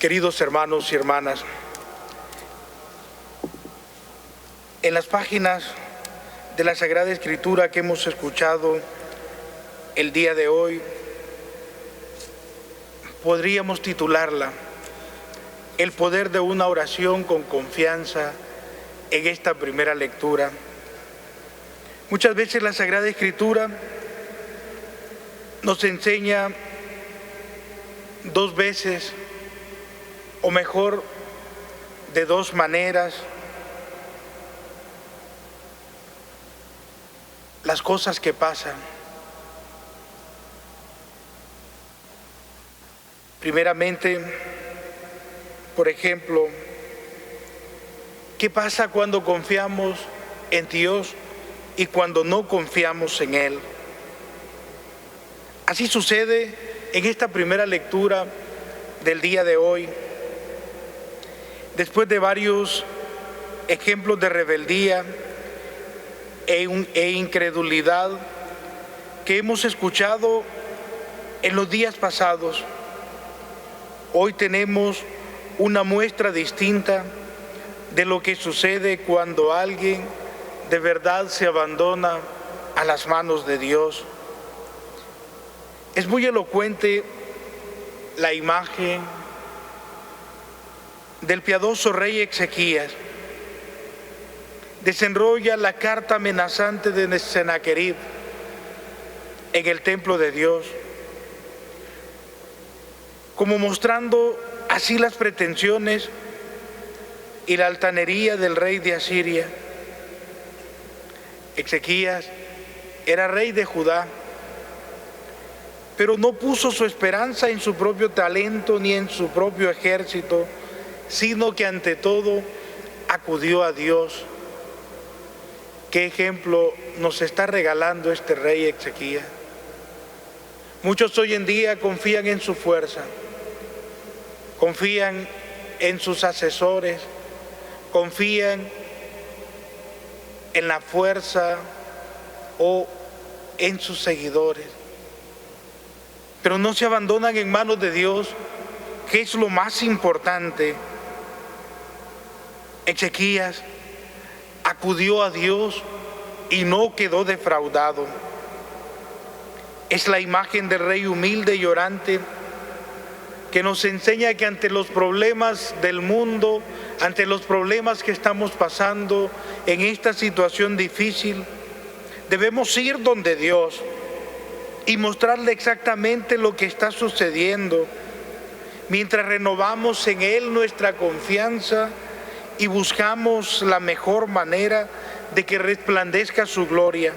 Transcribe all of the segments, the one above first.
Queridos hermanos y hermanas, en las páginas de la Sagrada Escritura que hemos escuchado el día de hoy, podríamos titularla El poder de una oración con confianza en esta primera lectura. Muchas veces la Sagrada Escritura nos enseña dos veces, o mejor, de dos maneras, las cosas que pasan. Primeramente, por ejemplo, ¿qué pasa cuando confiamos en Dios y cuando no confiamos en Él? Así sucede en esta primera lectura del día de hoy. Después de varios ejemplos de rebeldía e incredulidad que hemos escuchado en los días pasados, hoy tenemos una muestra distinta de lo que sucede cuando alguien de verdad se abandona a las manos de Dios. Es muy elocuente la imagen del piadoso rey Ezequías. Desenrolla la carta amenazante de Sennacherib en el templo de Dios, como mostrando así las pretensiones y la altanería del rey de Asiria. Ezequías era rey de Judá, pero no puso su esperanza en su propio talento ni en su propio ejército, sino que ante todo acudió a Dios. ¿Qué ejemplo nos está regalando este rey Ezequías? Muchos hoy en día confían en su fuerza, confían en sus asesores, confían en la fuerza o en sus seguidores, pero no se abandonan en manos de Dios, que es lo más importante. Ezequías acudió a Dios y no quedó defraudado. Es la imagen del rey humilde y orante que nos enseña que ante los problemas del mundo, ante los problemas que estamos pasando en esta situación difícil, debemos ir donde Dios y mostrarle exactamente lo que está sucediendo, mientras renovamos en Él nuestra confianza y buscamos la mejor manera de que resplandezca su gloria.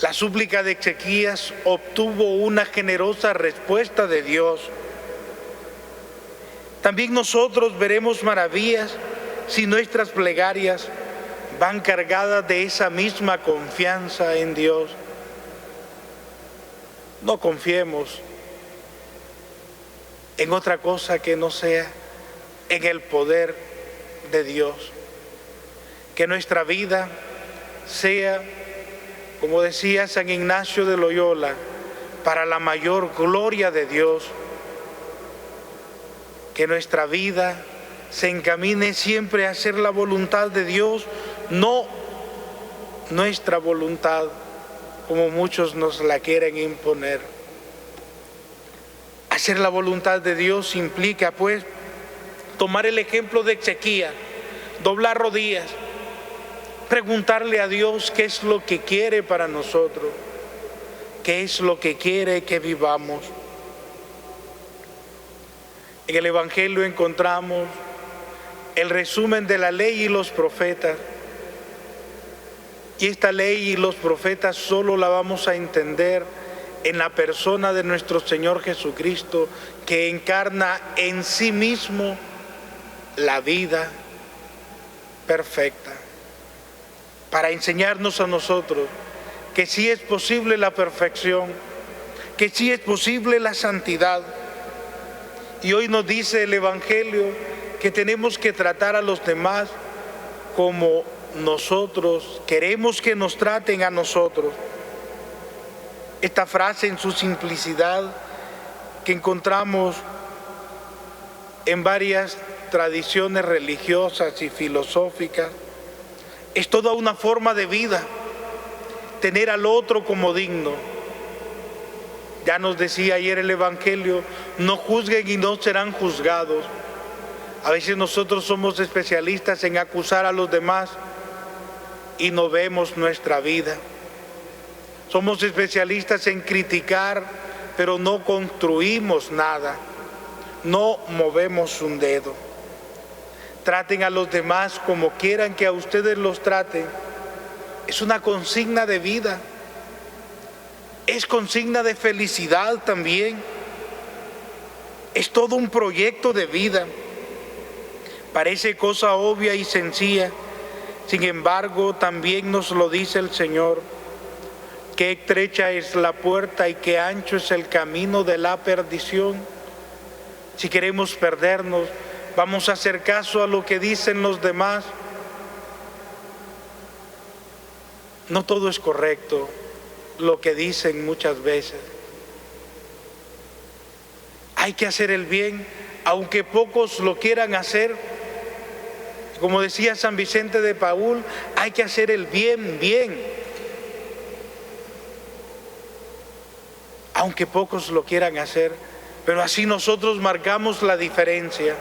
La súplica de Ezequías obtuvo una generosa respuesta de Dios. También nosotros veremos maravillas si nuestras plegarias van cargadas de esa misma confianza en Dios. No confiemos en otra cosa que no sea en el poder de Dios. Que nuestra vida sea, como decía San Ignacio de Loyola, para la mayor gloria de Dios. Que nuestra vida se encamine siempre a hacer la voluntad de Dios, no nuestra voluntad, como muchos nos la quieren imponer. Hacer la voluntad de Dios implica, pues, tomar el ejemplo de Ezequías, doblar rodillas, preguntarle a Dios qué es lo que quiere para nosotros, qué es lo que quiere que vivamos. En el Evangelio encontramos el resumen de la ley y los profetas. Y esta ley y los profetas solo la vamos a entender en la persona de nuestro Señor Jesucristo, que encarna en sí mismo la vida perfecta, para enseñarnos a nosotros que sí es posible la perfección, que sí es posible la santidad. Y hoy nos dice el Evangelio que tenemos que tratar a los demás como nosotros queremos que nos traten a nosotros. Esta frase en su simplicidad que encontramos en varias tradiciones religiosas y filosóficas. Es toda una forma de vida, tener al otro como digno. Ya nos decía ayer el Evangelio, no juzguen y no serán juzgados. A veces nosotros somos especialistas en acusar a los demás y no vemos nuestra vida. Somos especialistas en criticar, pero no construimos nada. No movemos un dedo. Traten a los demás como quieran que a ustedes los traten. Es una consigna de vida. Es consigna de felicidad también. Es todo un proyecto de vida. Parece cosa obvia y sencilla. Sin embargo, también nos lo dice el Señor. Qué estrecha es la puerta y qué ancho es el camino de la perdición. Si queremos perdernos, vamos a hacer caso a lo que dicen los demás. No todo es correcto lo que dicen muchas veces. Hay que hacer el bien, aunque pocos lo quieran hacer. Como decía San Vicente de Paúl, hay que hacer el bien, bien. Aunque pocos lo quieran hacer, pero así nosotros marcamos la diferencia.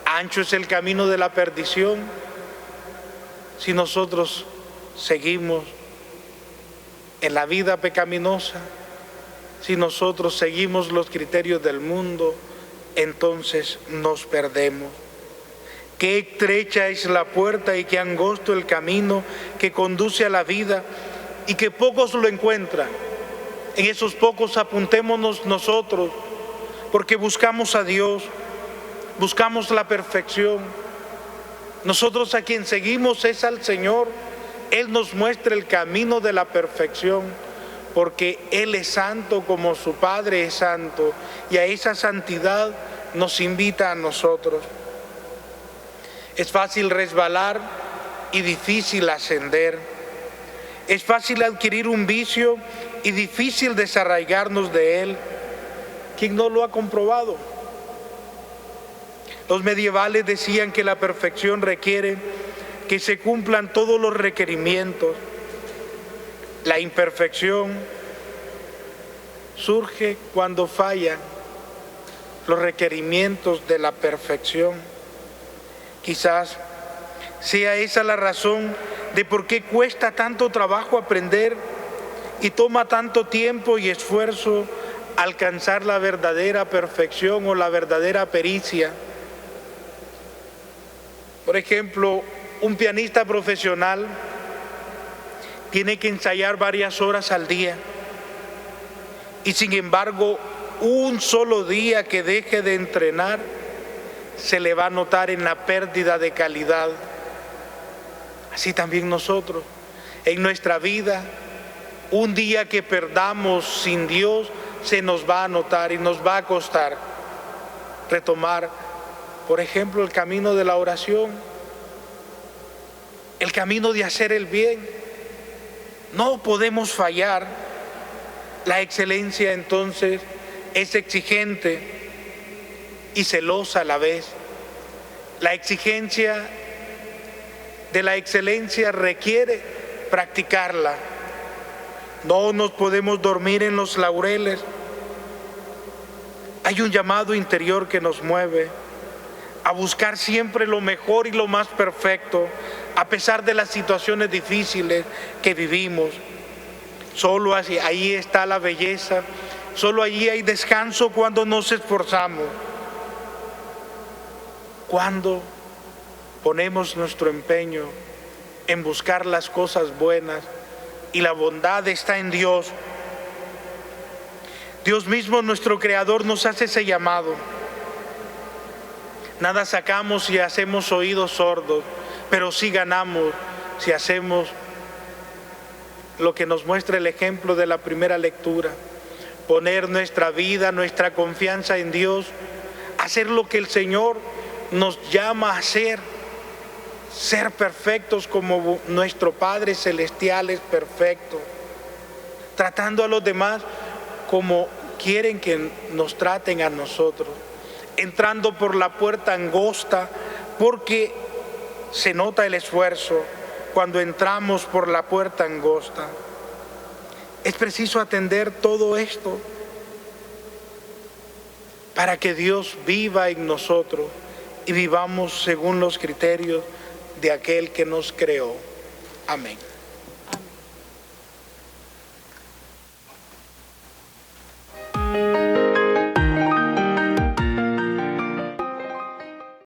Ancho es el camino de la perdición si nosotros seguimos en la vida pecaminosa, si nosotros seguimos los criterios del mundo, entonces nos perdemos. Qué estrecha es la puerta y qué angosto el camino que conduce a la vida y que pocos lo encuentran. En esos pocos apuntémonos nosotros, porque buscamos a Dios, buscamos la perfección. Nosotros a quien seguimos es al Señor. Él nos muestra el camino de la perfección, porque Él es santo como su Padre es santo, y a esa santidad nos invita a nosotros. Es fácil resbalar y difícil ascender. Es fácil adquirir un vicio y difícil desarraigarnos de él. ¿Quién no lo ha comprobado? Los medievales decían que la perfección requiere que se cumplan todos los requerimientos. La imperfección surge cuando fallan los requerimientos de la perfección. Quizás sea esa la razón de por qué cuesta tanto trabajo aprender y toma tanto tiempo y esfuerzo alcanzar la verdadera perfección o la verdadera pericia. Por ejemplo, un pianista profesional tiene que ensayar varias horas al día y sin embargo un solo día que deje de entrenar se le va a notar en la pérdida de calidad. Así también nosotros, en nuestra vida, un día que perdamos sin Dios se nos va a notar y nos va a costar retomar, por ejemplo, el camino de la oración, el camino de hacer el bien. No podemos fallar. La excelencia entonces es exigente y celosa a la vez. La exigencia de la excelencia requiere practicarla. No nos podemos dormir en los laureles. Hay un llamado interior que nos mueve a buscar siempre lo mejor y lo más perfecto, a pesar de las situaciones difíciles que vivimos. Solo ahí está la belleza, solo allí hay descanso cuando nos esforzamos. Cuando ponemos nuestro empeño en buscar las cosas buenas y la bondad está en Dios. Dios mismo, nuestro Creador, nos hace ese llamado. Nada sacamos si hacemos oídos sordos, pero sí ganamos si hacemos lo que nos muestra el ejemplo de la primera lectura. Poner nuestra vida, nuestra confianza en Dios, hacer lo que el Señor nos llama a hacer, ser perfectos como nuestro Padre Celestial es perfecto, tratando a los demás como quieren que nos traten a nosotros. entrando por la puerta angosta, porque se nota el esfuerzo cuando entramos por la puerta angosta. Es preciso atender todo esto para que Dios viva en nosotros y vivamos según los criterios de aquel que nos creó. Amén.